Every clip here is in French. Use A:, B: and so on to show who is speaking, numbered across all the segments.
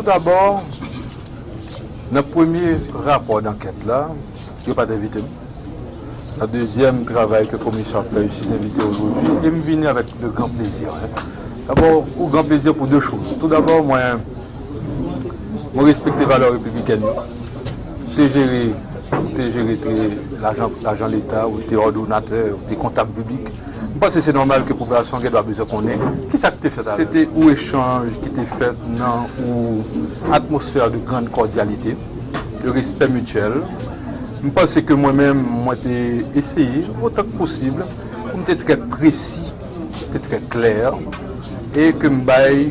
A: d'abord, dans le premier rapport d'enquête là, il n'y a pas d'invité. Le deuxième travail que la commission a fait, je suis invité aujourd'hui et je viens avec le grand plaisir. D'abord, au grand plaisir pour deux choses. Tout d'abord, moi, je respecte les valeurs républicaines. Tu gères l'argent de l'État, ou tu es ordonnateur, ou tu es comptable public. Je pense que c'est normal que la population doit besoin qu'on ait. Qui ça que tu fait? C'était un échange qui était fait dans une atmosphère de grande cordialité, de respect mutuel. Je pense que moi-même, j'ai essayé, autant que possible, pour être très précis, très clair, et que je baille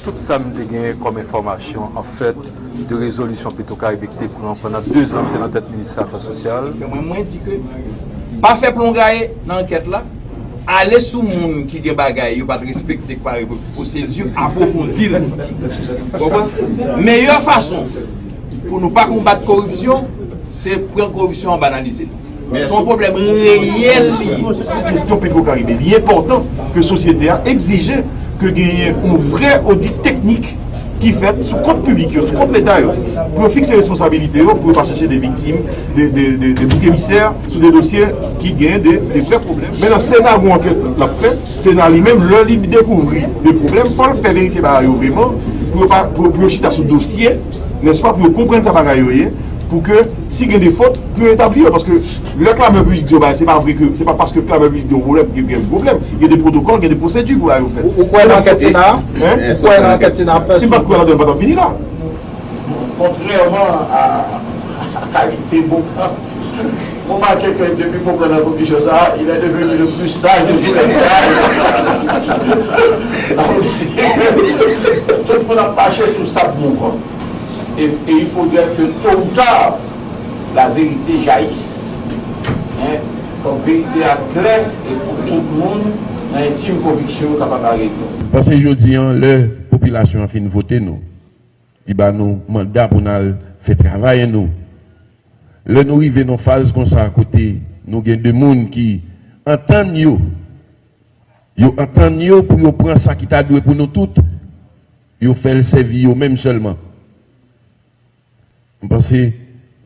A: tout ça me gagné comme information en fait de résolution Petro-Caraïbe qui pendant 2 ans dans la tête du ministère des Affaires sociales.
B: Moi, je dis que pas faire plongailler dans l'enquête là, aller sous le monde qui a des bagailles, pas respecter par procédure, approfondir. Meilleure façon pour ne pas combattre la corruption, c'est prendre la corruption en banaliser. Son problème réel.
C: La question Petro-Caraïbe, il est important que la société a exigé que il y ait un vrai audit technique qui fait sous compte public, sous compte l'État, pour fixer les responsabilités, pour ne pas chercher des victimes, des boucs émissaires sur des dossiers qui gagnent des vrais problèmes. Mais dans le Sénat, où enquête l'a fait, le Sénat lui-même, le découvrir des problèmes, il faut le faire vérifier vraiment, pour chiter sur le dossier, n'est-ce pas, pour comprendre ça bagaille, pour que s'il y a des fautes, pour établir. Parce que le clameur public, c'est pas vrai que c'est pas parce que le clameur public a un problème qu'il y a un problème. Il y a des protocoles, il y a des procédures pour aller au fait.
B: Pourquoi l'enquête Sénat? Pourquoi l'enquête Sénat?
C: C'est pas quoi l'enquête pas fini là.
D: Contrairement à qualité beaucoup. On remarque que depuis qu'on prend la commission ça, il est devenu le plus sage de tous les sages. Tout le monde a marché sous sa mouvement. Et il faudrait que tôt ou tard, la vérité jaillisse. Il faut que la vérité soit claire et pour tout le monde, dans l'intime conviction capable d'arrêter.
E: Parce que aujourd'hui, la population a fini de voter nous. Il y a nous mandat pour nous faire travailler nous. Là, nous arrivons dans une phase comme ça à côté. Nous avons des gens qui entendent nous. Ils entendent nous pour prendre ça qui t'a doué pour nous toutes. Ils font le servir eux-mêmes seulement. Je pense que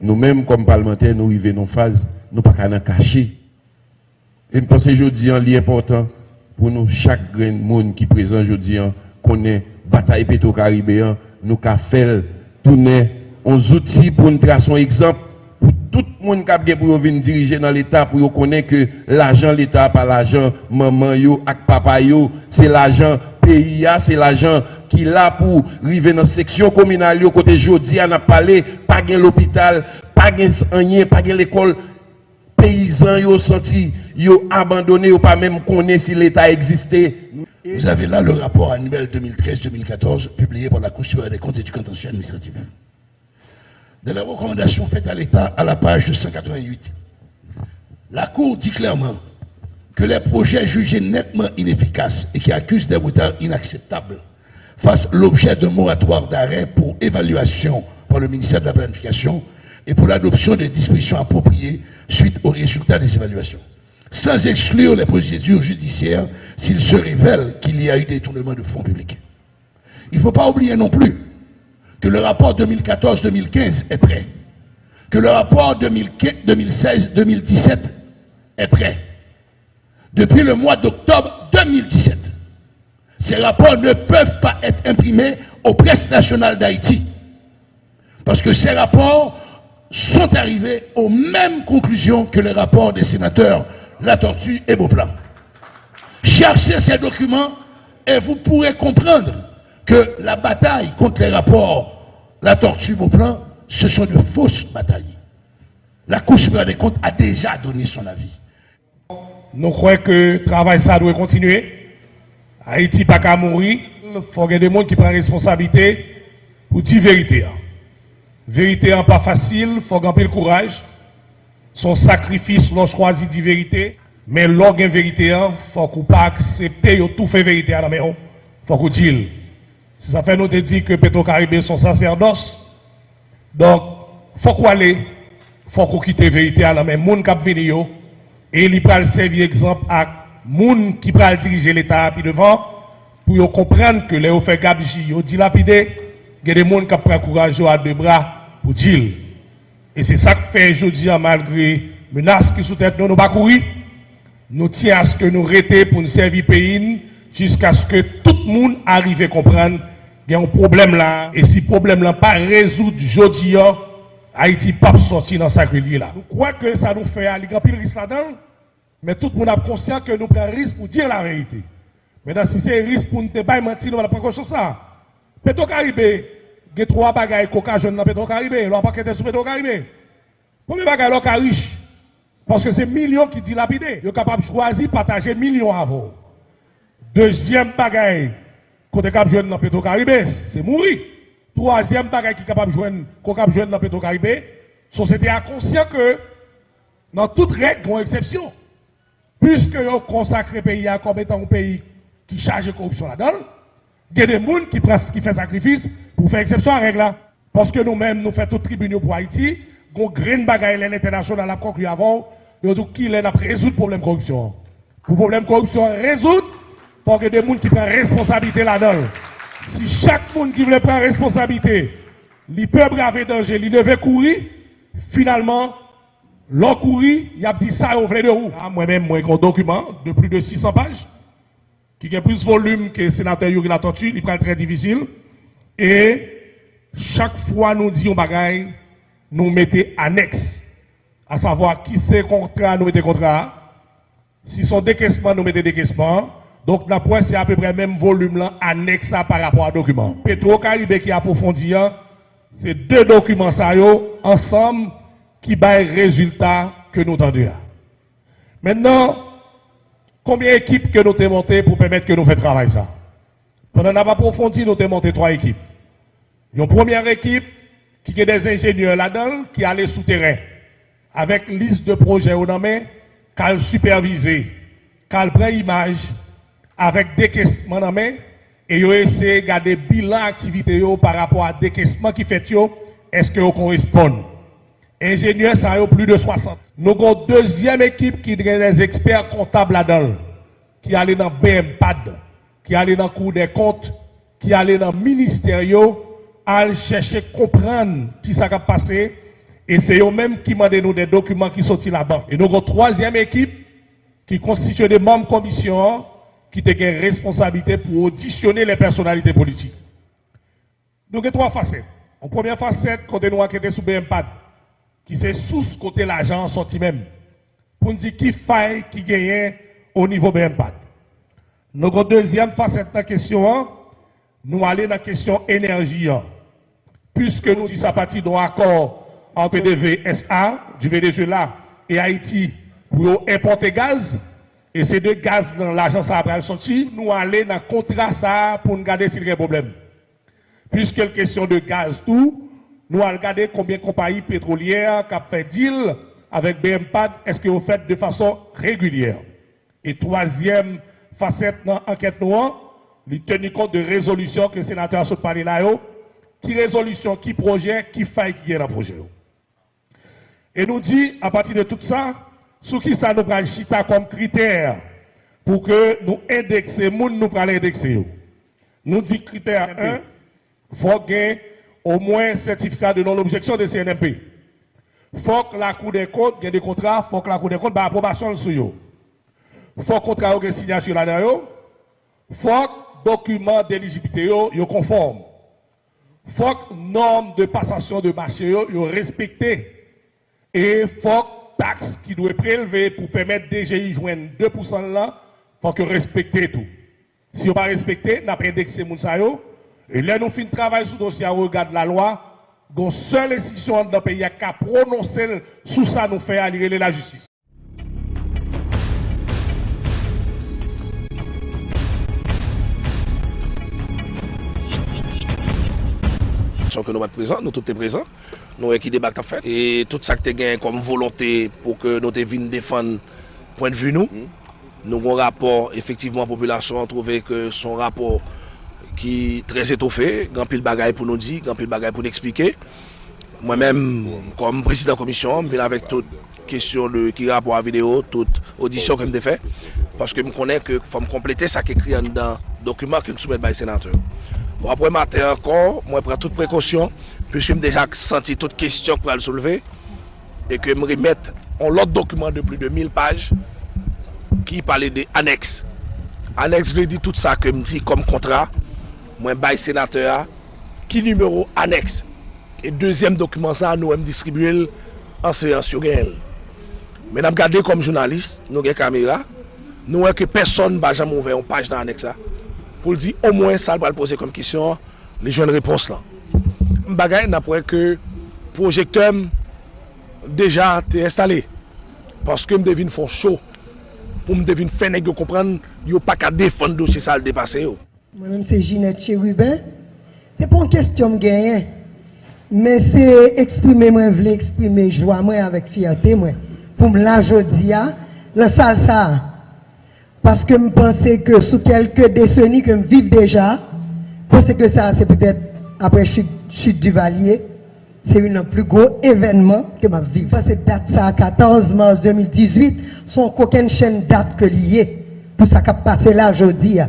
E: nous-mêmes, comme parlementaires, nous arrivons dans une phase, nous ne pouvons pas cacher. Et je pense que aujourd'hui, il est important pour nous, chaque grain de monde qui est présent aujourd'hui, connaît la bataille Petro-Caraïbe, nous avons fait tourner uns outils pour nous tracer un exemple pour tout le monde qui a pour venir diriger dans l'État, pour connaître que l'argent l'État, pas l'argent maman yo ak papa yo, c'est l'argent pays, c'est l'argent qui est là pour arriver dans la section communale, côté jodi, on a parlé, pas de l'hôpital, pas de rien, pas de l'école. Paysans yo senti, yo abandonné, yo pas même connaître si l'État existait.
F: Vous avez là le rapport annuel 2013-2014 publié par la Cour supérieure des comptes et du contentieux administratif. De la recommandation faite à l'État à la page 188, la Cour dit clairement que les projets jugés nettement inefficaces et qui accusent des retards inacceptables fassent l'objet d'un moratoire d'arrêt pour évaluation par le ministère de la Planification et pour l'adoption des dispositions appropriées suite aux résultats des évaluations, sans exclure les procédures judiciaires s'il se révèle qu'il y a eu détournement de fonds publics. Il ne faut pas oublier non plus que le rapport 2014-2015 est prêt, que le rapport 2016-2017 est prêt. Depuis le mois d'octobre 2017, ces rapports ne peuvent pas être imprimés aux presses nationales d'Haïti, parce que ces rapports sont arrivés aux mêmes conclusions que les rapports des sénateurs La Tortue et Beauplan. Cherchez ces documents et vous pourrez comprendre que la bataille contre les rapports La Tortue Beauplan, ce sont de fausses batailles. La Cour supérieure des comptes a déjà donné son avis.
G: Nous croyons que le travail ça doit continuer. Haïti pas qu'à mourir. Il faut qu'il y ait des gens qui prennent responsabilité pour dire vérité. Vérité n'est pas facile, il faut gagner le courage. Son sacrifice, l'on choisit de vérité. Mais l'organe vérité, il faut qu'on pas accepter tout fait vérité à la maison. Il faut qu'on dise. Si ça fait nous te dire que Petro-Caraïbe sont sacerdoce. Donc, il faut qu'on aller, il faut qu'on quitte la vérité à la main. Moun k'ap vini yo, et il peut servir exemple à moun qui peut diriger l'État puis devant pour comprendre que les fait gabegie, yo dilapidé, il y a des gens qui prennent courage à deux bras pour dire. Et c'est ça que fait aujourd'hui, malgré menaces qui sont tête nous pas courir. Nous tenons à ce que nous restions pour nous servir le pays jusqu'à ce que tout le monde arrive à comprendre qu'il y a un problème là. Et si le problème là pas résoudre aujourd'hui, Haïti pas sortir dans sa grille là. Nous croyons que ça nous fait aller grand pile risque là-dedans, mais tout le monde est conscient que nous prenons risque pour dire la vérité. Maintenant, si c'est un risque pour nous ne pas mentir, nous allons prendre conscience ça. Petro-Caribé, il y a 3 bagailles coca jeune dans Petro-Caribé, l'on pas qu'être sur Petro-Caribé. Premier bagaille, l'on est riche. Parce que c'est millions qui dilapidés. Ils sont capables de choisir, partager millions avant. Deuxième bagaille, qu'on est capable de jouer dans Petro-Caribé, c'est mourir. Troisième bagaille qui est capable de jouer dans Petro-Caribé, la société a conscient que dans toute règle, il y a une exception. Puisque vous consacrez le pays comme étant un pays qui charge de corruption là-dedans, il y a des gens qui font sacrifice pour faire exception à la règle. Parce que nous-mêmes, nous faisons tout tribunal pour Haïti, nous avons une bagaille l'international à conclu avant, nous avons qui a résoudre le problème de corruption. Pour le problème de corruption, résoudre, parce que des gens qui prennent responsabilité là-dedans. Si chaque monde qui veut prendre responsabilité, il peut braver danger, il devait courir, finalement, l'on courir, il a dit ça au vrai de roue. Moi-même, j'ai un document de plus de 600 pages, qui a plus de volume que le sénateur Yuri Latortue, il prend très difficile. Et chaque fois nous disons bagaille, nous mettons annexe, à savoir qui c'est contrat, nous mettons contrat. Si sont décaissements, nous mettons décaissement. Donc, la pointe, c'est à peu près le même volume là, annexe par rapport à document. Petro-Caribé qui approfondit, c'est 2 documents ça ensemble qui baillent résultat que nous tendons. Maintenant, combien d'équipes que nous avons montées pour permettre que nous fassions travail ça? Pendant qu'on a approfondi, nous avons monté 3 équipes. Une première équipe qui a des ingénieurs là-dedans qui allaient souterrain avec liste de projets au nom, qu'elle superviser, qu'elle prend image avec décaissement en main et ils essaient de garder bilan activité par rapport à décaissement qui fait est-ce que vous correspond. Ingénieurs, ça a plus de 60. Nous avons une deuxième équipe qui est des experts comptables là-dedans, qui allait dans BMPAD, qui allait dans Cour des comptes, qui allait dans le ministère, à chercher comprendre qui ça a passé. Et c'est eux-mêmes qui demandent nous des documents qui sont là-bas. Et nous avons une troisième équipe qui constitue des membres de commission qui ont une responsabilité pour auditionner les personnalités politiques. Nous avons 3 facettes. En première facette, quand nous enquêtons sur BMPAD, qui c'est sous ce côté l'argent sorti même, pour nous dire qui faille, qui gagne au niveau BMPAD. Notre deuxième facette de la question, nous allons dans la question énergie. Puisque nous disons à partir d'un accord entre DVSA, du Venezuela, et Haïti, pour importer gaz, et ces 2 gaz dans l'agence après sorti, nous allons dans le contrat ça pour nous garder s'il y a un problème. Puisque la question de gaz tout, nous allons regarder combien de compagnies pétrolières qui ont fait deal avec BMPAD, est-ce que vous faites de façon régulière. Et troisième facette dans l'enquête noire, nous tenons compte de résolution que le sénateur a parlé là, qui résolution, qui projet, qui faille qui est dans le projet. Et nous dit, à partir de tout ça, sous qui ça nous prend chita comme critère pour que nous indexer, nous prenons indexer. Nous dit critère 1, il faut gagner au moins un certificat de non-objection de CNMP. Il faut que la Cour des comptes ait des contrats, il faut que la Cour des comptes ait approbation sur eux. Il faut que le contrat ait signature là-dedans. Il faut que le document d'éligibilité soit conforme. Il faut que les normes de passation de marché soient respectées. Et il faut que taxe qui doit être prélevée pour permettre DGI joindre 2% là, il faut que respecter tout. Si on ne pas respecter, on n'a pas indexé Mounsayo. Et là, nous finissons de travailler sur le dossier, on regarde la loi. Donc, seule institution dans le pays qui a prononcé sous ça, nous fait aller la justice.
H: Que nous sommes présents, nous tous sommes présents, nous qui débat à fait. Et tout ça que tu as comme volonté pour que nous te viennent défendre point de vue nous. Nous avons un rapport, effectivement, la population a trouvé que son rapport qui est très étoffé, grand pile bagaille pour nous dire, grand pile bagaille pour nous expliquer. Moi-même, comme président de la commission, je viens avec toute question de qui rapport à vidéo, toute audition que je fais, parce que je connais que faut me compléter ça qui est écrit dans le document que nous soumettons par les sénateurs. Bon, après matin encore, moi je prends toute précaution, puisque j'ai déjà senti toutes questions pour le soulever, et que je me remette en l'autre document de plus de 1000 pages qui parlait des annexes. Annexe veut dire tout ça que me dit comme contrat, moi bail sénateur, qui numéro annexe. Et deuxième document ça, nous avons distribué en séance sur elle. Mais nous avons gardé comme journaliste, nous avons une caméra, nous avons que personne n'a jamais ouvert une page dans l'annexe pour dire au moins ça va le poser comme question, les jeunes réponses là. Bagay n'a pas que projecteur déjà été installé parce que me devine font chaud pour me devine faire nèg comprendre yo pas qu'à défendre dossier ça le dépasser yo.
I: Moi-même c'est Ginette Chérubin. C'est pas une question me gagner. Mais c'est exprimer moi voulais exprimer joie moi avec fierté moi pour me la jodia la salle ça. Parce que je pensais que sous quelques décennies que je vis déjà, je pense que ça c'est peut-être après chute du Valier, c'est un plus gros événement que je vis. Cette date ça 14 mars 2018, sans qu'aucune chaîne date que liée pour ça qui a passé là aujourd'hui.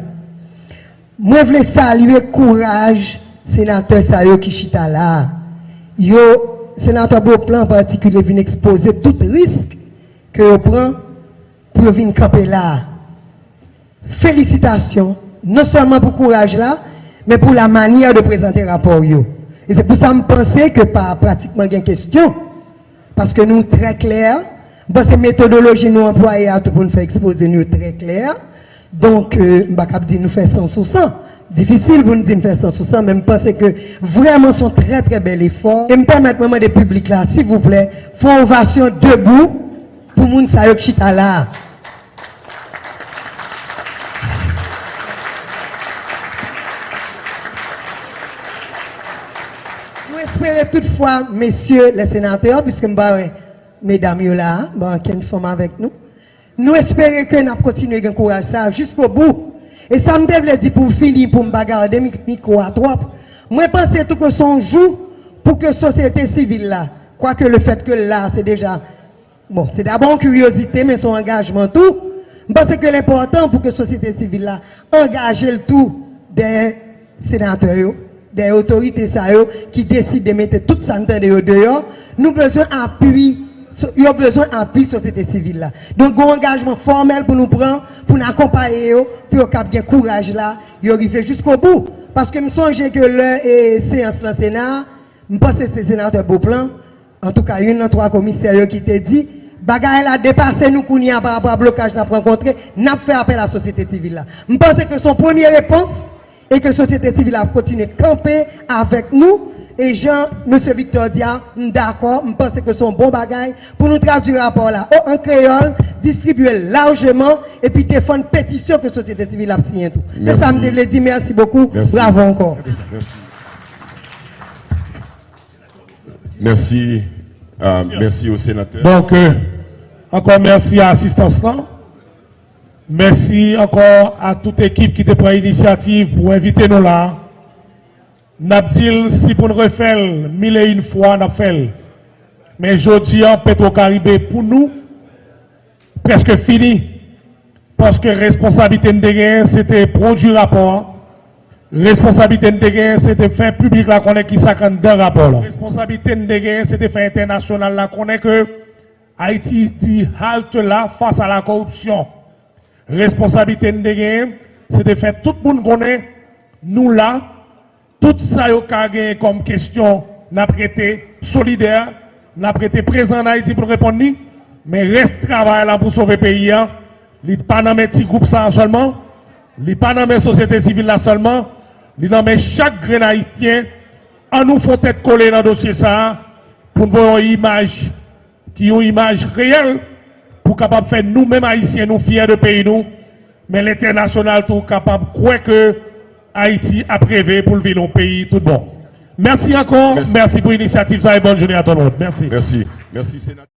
I: Moi je voulais saluer courage sénateur Sayo qui chita là. Yo sénateur Beauplan en particulier vient exposer tout risque que vous prend pour venir camper là. Félicitations, non seulement pour le courage là, mais pour la manière de présenter le rapport. Et c'est pour ça que je pensais que pas pratiquement une question. Parce que nous, très clair, parce que la méthodologie nous employée pour nous faire exposer nous très clair. Donc, je ne vais pas dire nous faire 100 sur 100. Difficile pour nous dire nous faire 100 sur 100, mais je pense que vraiment sont très très bel effort. Et me permettre moment des publics là, s'il vous plaît, font ovation debout pour moun sa qui chita là. J'espère toutefois, messieurs les sénateurs, puisque mesdames là, qui une femme avec nous, nous espérons que nous continuons à encourager ça jusqu'au bout. Et ça me devait dire pour finir, pour me bagarrer micro à trois. Moi, je pense tout que son jour pour que la société civile là, quoique le fait que là, c'est déjà, bon, c'est d'abord une curiosité, mais son engagement tout. Je pense que l'important pour que la société civile là, engage le tout des sénateurs, des autorités qui décident de mettre toute santé dehors, nous avons besoin d'appui. Il y a besoin d'appui sur la société civile là. Donc, un engagement formel pour nous prendre, pour nous accompagner, pour qu'on ait courage là, et arriver jusqu'au bout. Parce que je me songe que le séance dans le Sénat, je pense que c'est le sénateur Beauplan, en tout cas, il y a trois commissaires qui te dit, bagaille a dépassé nous par rapport au blocage qu'on a rencontré, n'a fait appel à la société civile là. Je pense que son première réponse, et que la société civile a continué de camper avec nous. Et Jean, M. Victor Dia, d'accord, je pense que c'est un bon bagage pour nous traduire le rapport là en créole, distribuer largement et puis défendre une pétition que la société civile a signé tout. C'est ça, je me dis merci beaucoup, merci. Bravo encore.
E: Merci. Merci au sénateur.
G: Donc, encore merci à l'assistance là. Merci encore à toute équipe qui te prend l'initiative pour inviter nous là. N'abdil, si pour nous refaire 1001 fois, n'a fait. Mais aujourd'hui, en Petro-Caribé, pour nous, presque fini. Parce que responsabilité de gagner, c'était produire rapport. Responsabilité de gagner, c'était faire public là qu'on est qui s'accorde dans rapport. Responsabilité de gagner, c'était faire international là qu'on est que Haïti dit halte là face à la corruption. Responsabilité de gagner, c'était faire tout le monde connaît nous là. Tout ça est comme question, n'a prêté solidaire, n'a prêté présent en Haïti pour répondre, mais reste travail là pour sauver le pays. Il n'est pas dans mes petits groupes ça seulement, il n'est pas dans mes sociétés civiles là seulement, il est dans mes chaque grain haïtien. En nous faut être collé dans le dossier ça pour nous voir une image qui est une image réelle pour capable faire nous-mêmes haïtiens nous fiers de pays nous, mais l'international tout capable de croire que Haïti a prévu pour le vivre au pays tout bon. Merci encore, merci pour l'initiative, ça et bonne journée à tout le monde. Merci.
E: Merci. Merci, sénateur.